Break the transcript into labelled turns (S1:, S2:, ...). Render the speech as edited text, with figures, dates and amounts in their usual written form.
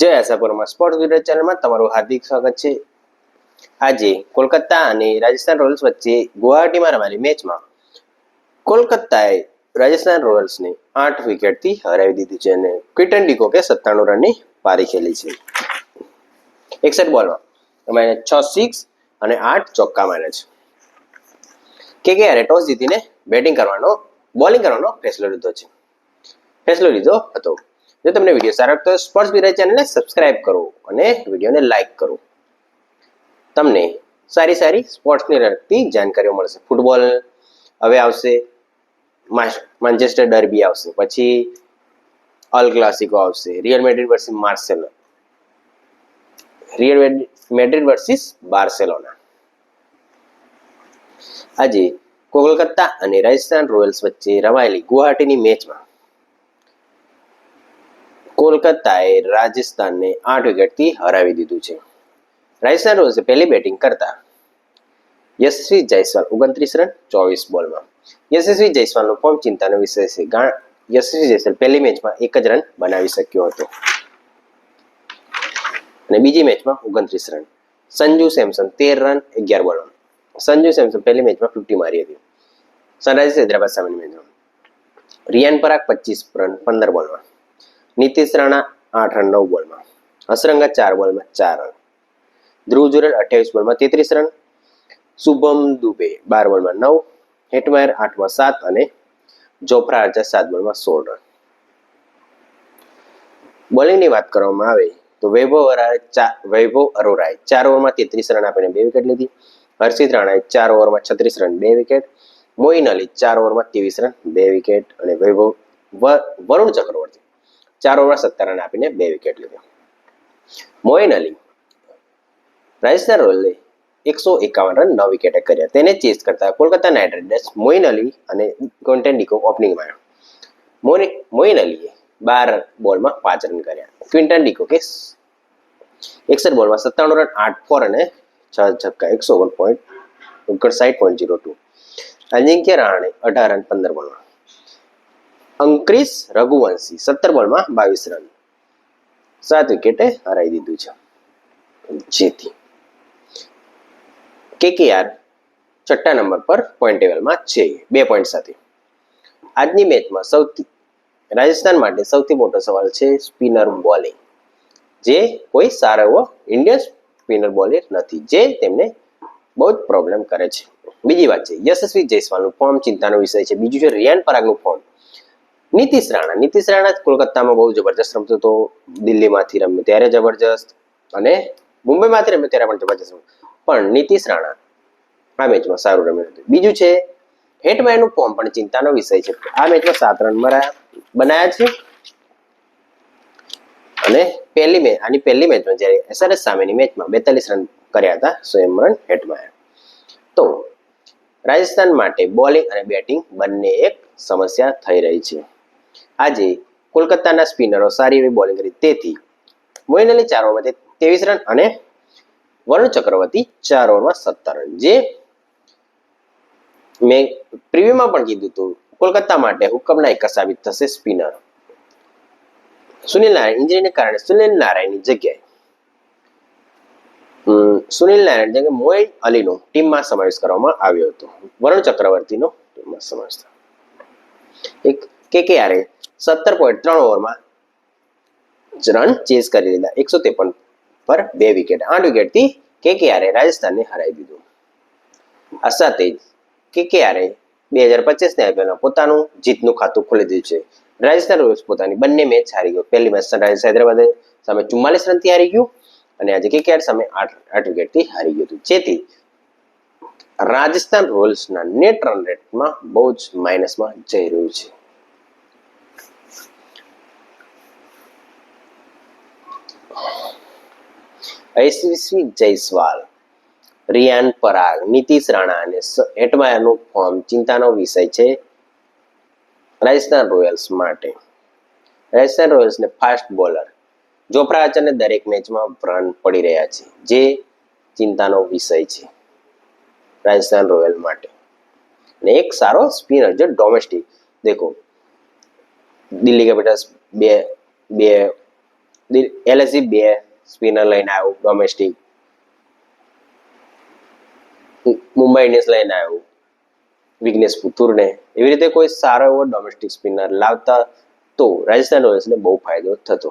S1: જય આશાપુરમાં સ્પોર્ટ્સ ગુજરાત ચેનલમાં તમારું હાર્દિક સ્વાગત છે. આજે કોલકાતા અને રાજસ્થાન રોયલ્સ વચ્ચે ગુવાહાટીમાં રમાયેલી મેચમાં કોલકાતાએ રાજસ્થાન રોયલ્સને 8 વિકેટથી હરાવી દીધી છે અને ક્વિન્ટન ડિકોકે 97 રનની પારી ખેલી છે. 61 બોલમાં એમણે 6 સિક્સ અને 8 ચોક્કા માર્યા છે. કેકેઆરે ટોસ જીતીને બોલિંગ કરવાનો ફેસલો લીધો હતો. જો તમને વિડીયો સારો લાગતો હોય તો સ્પોર્ટ્સ ગુજરાત ચેનલને સબસ્ક્રાઇબ કરો અને વિડીયોને લાઇક કરો. તમને સારી સ્પોર્ટ્સને લગતી જાણકારીઓ મળશે. ફૂટબોલ હવે આવશે, માન્ચેસ્ટર ડર્બી આવશે, પછી અલ ક્લાસિકો આવશે, રિયલ મેડ્રિડ વર્સિસ બાર્સેલોના. આજે કોલકાતા અને રાજસ્થાન રોયલ્સ વચ્ચે રમાયેલી ગુવાહાટીની મેચમાં કોલકાતાએ રાજસ્થાનને 8 વિકેટથી હરાવી દીધું છે. રાજસ્થાન રોયલ્સે પહેલી બેટિંગ કરતા યશસ્વી જયસ્વાલ 29 રન 24 બોલમાં. યશસ્વી જયસ્વાલનો ફોર્મ ચિંતાનો વિષય છે. યશસ્વી જયસ્વાલ પહેલી મેચમાં 1 જ રન બનાવી શક્યો હતો અને બીજી મેચમાં 29 રન. સંજુ સેમસન 13 રન 11 બોલમાં. સંજુ સેમસન પહેલી મેચમાં 50 મારી હતી સનરાઇઝર્સ હૈદરાબાદ સામેની મેચમાં. રિયાન પરાગ 25 રન 15 બોલમાં. નીતિશ રાણા 8 રન 9 બોલમાં. હસરંગા 4 બોલમાં 4 રન. ધ્રુવ જુરેલ 28 બોલમાં 33 રન. શુભમ દુબે 12 બોલમાં 9. હેટમાયર 8 માં 7 અને જોફ્રા આર્ચર 7 બોલમાં 16 રન. બોલિંગની વાત કરવામાં આવે તો વૈભવ અરોરાએ 4 ઓવરમાં 33 રન આપીને 2 વિકેટ લીધી. હર્ષિત રાણાએ 4 ઓવરમાં 36 રન 2 વિકેટ. મોઇન અલી 4 ઓવરમાં 23 રન 2 વિકેટ અને વરુણ ચક્રવર્તી 4 ઓવરમાં 17 રન આપીને 2 વિકેટ લીધા. મોઇન અલી રાજસ્થાન રોયલ્સે 151 રન 9 વિકેટે કર્યા. તેને ચેસ કરતા કોલકાતા નાઇટ રાઇડર્સ મોઇન અલી અને ક્વિન્ટન ડિકોક ઓપનિંગમાં આવ્યા. મોઇન અલીએ 12 બોલમાં 5 રન કર્યા. ક્વિન્ટન ડિકોકે 61 બોલમાં 97 રન 8 ફોર અને 6 છક્કા 159.02. અજિંક્ય રહાણે 18 રન 15 બોલમાં. અંકરીશ રઘુવંશી 17 બોલમાં 22 રન 7 વિકેટે હરાવી દીધું છે. જેથી કેકેઆર 6ઠ્ઠા નંબર પર પોઈન્ટ ટેબલમાં છે 2 પોઈન્ટ સાથે. આજની મેચમાં રાજસ્થાન માટે સૌથી મોટો સવાલ છે સ્પિનર બોલિંગ. જે કોઈ સારો એવો ઇન્ડિયન સ્પિનર બોલર નથી, જે તેમને બહુ જ પ્રોબ્લેમ કરે છે. બીજી વાત છે યશસ્વી જયસ્વાલનું ફોર્મ ચિંતાનો વિષય છે. બીજું છે રિયાન પરાગનું ફોર્મ. નીતિશ રાણા કોલકાતામાં બહુ જબરજસ્ત રમતો હતો. દિલ્હીમાંથી રમ્યો ત્યારે જબરજસ્ત અને મુંબઈમાંથી રમ્યો ત્યારે પણ જબરજસ્ત. પણ નીતિશ રાણા આ મેચમાં સારું રમ્યું હતું. બીજું છે હેટમાયરનું ફોર્મ પણ ચિંતાનો વિષય છે. આ મેચમાં 7 રન બનાયા છે અને પહેલી મેચમાં જ્યારે એસઆરએચ સામેની મેચમાં 42 રન કર્યા હતા સોએમરન હેટમાયર. તો રાજસ્થાન માટે બોલિંગ અને બેટિંગ બંને એક સમસ્યા થઈ રહી છે. આજે કોલકાતાના સ્પિનરો સારી એવી બોલિંગ કરી, તેથી મોઇન અલી 4 ઓવરમાં 23 રન અને વરુણ ચક્રવર્તી 4 ઓવરમાં 17 રન. જે મેં પ્રિવ્યુમાં પણ કીધું હતું, કોલકાતા માટે હુકમના એક સાબિત થશે સ્પિનર. સુનિલ નારાયણ ઇન્જરીને કારણે સુનિલ નારાયણની જગ્યાએ મોઇન અલીનો ટીમમાં સમાવેશ કરવામાં આવ્યો હતો. વરુણ ચક્રવર્તીનો ટીમમાં સમાવેશ થયો. કેકેઆરે 17.3 ઓવરમાં રન ચેઝ કરી લીધા 153 પર 2 વિકેટ. 8 વિકેટથી કેકેઆરે રાજસ્થાનને હરાવી દીધું. આ સાથે જ કેકેઆરે 2025ની આઈપીએલમાં પોતાનું જીતનું ખાતું ખોલી દીધું છે. રાજસ્થાન રોયલ્સ પોતાની બંને મેચ હારી ગયો. પહેલી મેચ સનરાઇઝર્સ હૈદરાબાદ સામે 44 રનથી હારી ગયું અને આજે કેકેઆર સામે 8 વિકેટથી હારી ગયું હતું. જેથી રાજસ્થાન રોયલ્સના નેટ રન રેટમાં બહુ જ માઇનસમાં જઈ રહ્યું છે. યશસ્વી જયસ્વાલ, રિયાન પરાગ, નીતિશ રાણા અને હેટમાયરનું ફોર્મ ચિંતાનો વિષય છે રાજસ્થાન રોયલ્સ માટે. રાજસ્થાન રોયલ્સને ફાસ્ટ બોલર જોફ્રા આર્ચરને દરેક મેચમાં રન પડી રહ્યા છે, જે ચિંતાનો વિષય છે રાજસ્થાન રોયલ માટે. અને એક સારો સ્પિનર જે ડોમેસ્ટિક દેખો, દિલ્હી કેપિટલ્સ બે એલએસજી 2 સ્પિનર લઈને આવ્યું ડોમેસ્ટિક, મુંબઈ ઇન્ડિયન્સ લઈને આવ્યું વિઘ્નેશ પુથુરને. એવી રીતે કોઈ સારો એવો ડોમેસ્ટિક સ્પિનર લાવતા તો રાજસ્થાન રોયલ્સને બહુ ફાયદો થતો.